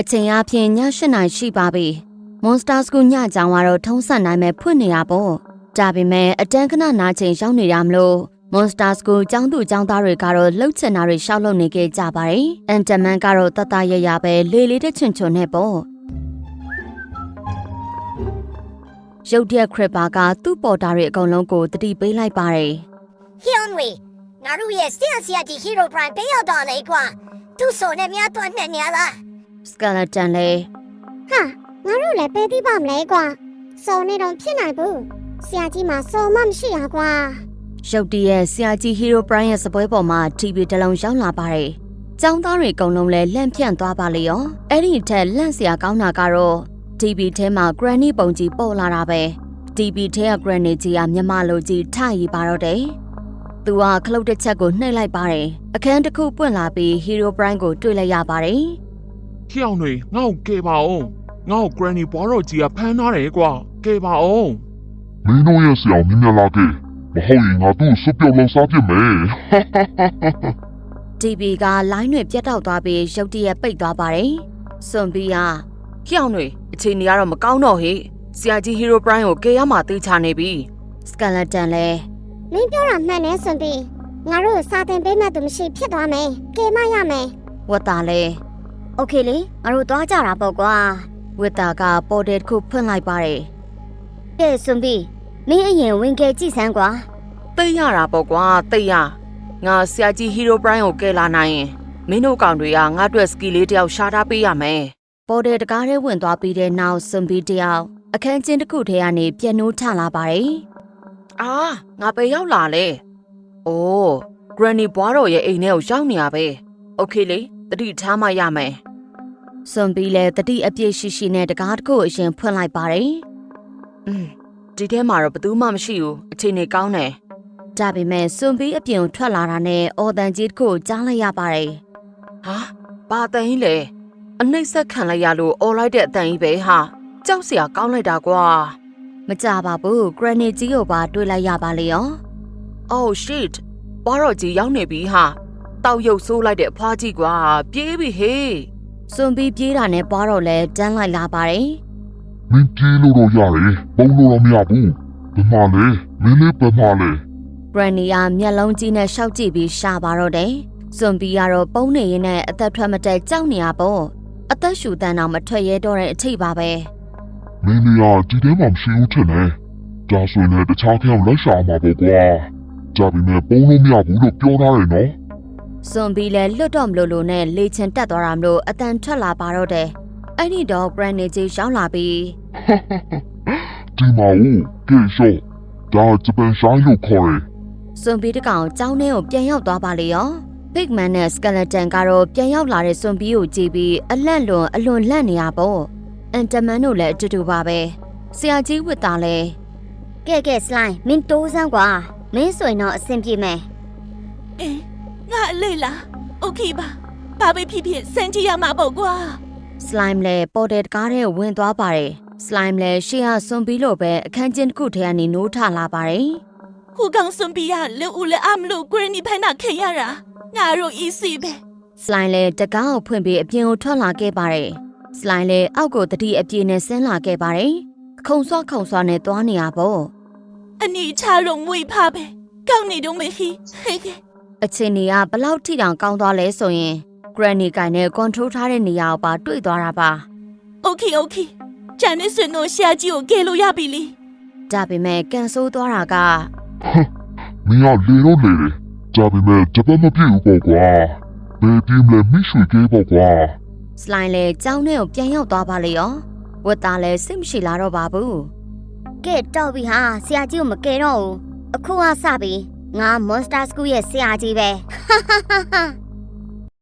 အချိန်အပြင်ည8နာရီရှိပါပြီ။ Monster School ညကြောင်ကတော့ထုံးစံနိုင်မဲ့ဖွင့်နေတာပေါ့။ဒါပေမဲ့အတန်းခဏနာချိန်ရောက်နေရမလို့ Monster School ကျောင်းသူကျောင်းသားတွေကတော့လှုပ်ချင်တာတွေရှောက်လုပ်နေကြကြပါတယ်။အန်တမန်ကတော့တတရရပဲလေးလေးတချွန်ချွန်နဲ့ပေါ့။ရုတ်တရက်ခရစ်ပါကသူ့ပေါ်တာတွေအကုန်လုံးကိုတတိပေးလိုက်ပါတယ်။ဟီယွန်ဝီငါတို့ရဲ့CNCRT Hero Prime ပေးရောက်တော့လေကွာ။သူ့ဆိုနဲ့များတော့နဲ့နေလား။ Skeleton လေဟာငါတို့လည်းပေးပြီးပါမလဲကွာ။စောနေတော့ဖြစ်နိုင်ဘူး။ဆရာကြီးမှာစောမှမရှိရကွာ။ရုတ်တရက်ဆရာကြီး Hero Prime ရဲ့စပွဲပေါ်မှာ TV တစ်လုံးရောက်လာပါတယ်။ကျောင်းသားတွေအကုန်လုံးလည်းလန့်ဖြန့်သွားပါလေရော။အဲ့ဒီထက်လန့်စရာကောင်းတာကတော့ TV ထဲမှာ Granny ပုံကြီးပေါ်လာတာပဲ။ TV ထဲက Granny ကြီးကမျက်မှလိုကြီးထရီပါတော့တယ်။သူကခလုတ်တစ်ချက်ကိုနှိပ်လိုက်ပါတယ်။အခန်းတစ်ခုပွင့်လာပြီး Hero Prime ကိုတွေ့လိုက်ရပါတယ်။ဟျောင်းတွေငါ့ကိုကယ်ပါအောင်။ငါ့ကို Granny ဘွားတော်ကြီးကဖမ်းထားတယ်ကွာ။ကယ်ပါအောင်။မင်းတို့ရဲ့ဆရာမြင်မြင်လာခဲ့။မဟုတ်ရင်ငါတို့စွပြုတ်လောက်စားပြမယ်။ TV ကလိုင်းတွေပြတ်တောက်သွားပြီးရုတ်တရက်ပိတ်သွားပါတယ်။စွန်ပြီးကဟျောင်းတွေအခြေအနေကတော့မကောင်းတော့ဟေ့ဆရာကြီး Hero Prime ကိုကယ်ရမှာတေးချနေပြီ Skeleton လဲမင်းပြောတာမှန်တယ်စွန်ပြီးငါတို့စာသင်ပေးမှသူမရှိဖြစ်သွားမယ်ကယ်မရမယ်ဝတ်တာလဲโอเคလေငါတို့သွားကြတာပေါ့ကွာဝတ်တာကပေါ်တယ်တစ်ခုဖွင့်လိုက်ပါတယ်ကဲစွန်ပြီးမင်းအရင်ဝင်ခဲ့ကြည့်စမ်းကွာသိရတာပေါ့ကွာသိရငါဆရာကြီး Hero Prime ကိုကယ်လာနိုင်ရင်မင်းတို့ကောင်တွေကငါ့အတွက်စကီလေးတယောက်ရှာထားပေးရမယ်ပေါ်တယ်တကားထဲဝင်သွားပြီးတဲ့နောက်စွန်ပြီးတယောက်အခန်းချင်းတစ်ခုထဲကနေပြန်နိုးထလာပါတယ်။အာငါပဲရောက်လာလေ။အိုး Granny ဘွားတော်ရဲ့အိမ်ထဲကိုရောက်နေရပဲ။โอเคလေတတိထားမှရမယ်။စွန်ပြီးလဲတတိအပြည့်ရှိရှိနဲ့တကားတစ်ခုအရင်ဖွင့်လိုက်ပါတယ်။ဒီထဲမှာတော့ဘယ်သူမှမရှိဘူး။အခြေအနေကောင်းတယ်။ဒါပေမဲ့စွန်ပြီးအပြင်ထွက်လာတာနဲ့အော်တန်ကြီးတစ်ခုကြားလိုက်ရပါတယ်။ဟာဘာတန်ကြီးလဲ။အနှိမ့်ဆက်ခံလိုက်ရလို့အော်လိုက်တဲ့အတန်ကြီးပဲဟာကြောက်စရာကောင်းလိုက်တာကွာမကြပါဘူး Granny ကြီးကိုပါတွေ့လိုက်ရပါလေရော Oh shit ဘွားတော်ကြီးရောက်နေပြီဟာတောက်ရုပ်ဆိုးလိုက်တဲ့အဖွားကြီးကွာပြေးပြီဟေးစွန်ပြီးပြေးတာနဲ့ဘွားတော်လည်းတန်းလိုက်လာပါတယ်မင်းပြေးလို့တော့ရတယ်ပုံလို့တော့မရဘူးဘယ်မှာလဲမင်းလေးဘယ်မှာလဲ Granny ကမျက်လုံးကြီးနဲ့ရှောက်ကြည့်ပြီးရှာပါတော့တယ်စွန်ပြီးကတော့ပုံနေရင်းနဲ့အသက်ထွက်မတက်ကြောက်နေရပေါ့အသက်ရှူတန်းတော့မထွက်ရဲတော့တဲ့အထိပ်ပါပဲမင်းလေးကဒီထဲမှာမရှိဘူးထင်တယ်။ဒါဆိုရင်တခြားကြောင်လိုက်ရှာမှာပေါ့ကွာ။ကြပြီမဲ့ပုံလို့မရဘူးလို့ပြောထားတယ်နော်။စွန်ပြီးလဲလွတ်တော့မလို့နဲ့လေချင်တက်သွားတာမလို့အတန်ထွက်လာပါတော့တယ်။အဲ့ဒီတော့ Granny ကြီးရှောင်းလာပြီးဒီမှာဦးကေရှောဒါဂျပန်ဆိုင်လို့ခေါ်တယ်။စွန်ပြီးတကောင်ကျောင်းထဲကိုပြန်ရောက်သွားပါလေရော။ Pigman နဲ့ Skeleton ကတော့ပြန်ရောက်လာတဲ့စွန်ပြီးကိုကြည့်ပြီးအလွန်လန့်နေရပေါ့။အန်တမန်တို့လည်းအတူတူပါပဲဆရာကြီးဝတ်တာလဲကဲစလိုင်းမင်းတိုးစမ်းကွာမင်းဆိုရင်တော့အဆင်ပြေမယ်ငါလေလားโอเคပါဘာပဲဖြစ်ဖြစ်စမ်းကြည့်ရမှာပေါ့ကွာ Slime လဲပေါ်တဲ့ကားထဲဝင်သွားပါတယ် Slime လဲရှေ့ကစွန်ပြီးလို့ပဲအခန်းချင်းတစ်ခုထဲကနေနိုးထလာပါတယ်ဟိုကောင်စွန်ပြီးရလူဦးလည်းအမလို့ Granny ဖမ်းတာခဲ့ရတာငါတို့ easy ပဲ Slime လဲတကားကိုဖွင့်ပြီးအပြင်ကိုထွက်လာခဲ့ပါတယ်စလိုင်းလေအောက်ကိုတတိအပြေနဲ့ဆင်းလာခဲ့ပါတယ်။ခုံဆွနဲ့သွားနေရပေါ့။အနီချလုံးမွေဖားပဲ။ကောင်းနေတော့မဟိ။အချင်းကြီးကဘလောက်ထိတောင်ကောင်းသွားလဲဆိုရင် Granny ကိုင်နဲ့ control ထားတဲ့နေရာကိုပါတွေ့သွားတာပါ။ Okay။ကျန်တဲ့ဆွေတို့ရှာကြီးကိုကယ်လို့ရပြီလေ။ဒါပေမဲ့ကန်ဆိုးသွားတာကမင်းကလေတော့လေတယ်။ဒါပေမဲ့ဂျပန်မပြေဘူးပေါ့ကွာ။ဘယ်ပြေးမလဲမိရွှေကဲပေါ့ကွာ။စလိုင်းလေကျောင်းထဲကိုပြန်ရောက်သွားပါလေရောဝတ်သားလည်းစိတ်မရှိလာတော့ပါဘူးကဲတော့ပြီဟာဆရာကြီးကိုမကယ်တော့ဘူးအခုကစပြီငါ Monster School ရဲ့ဆရာကြီးပဲ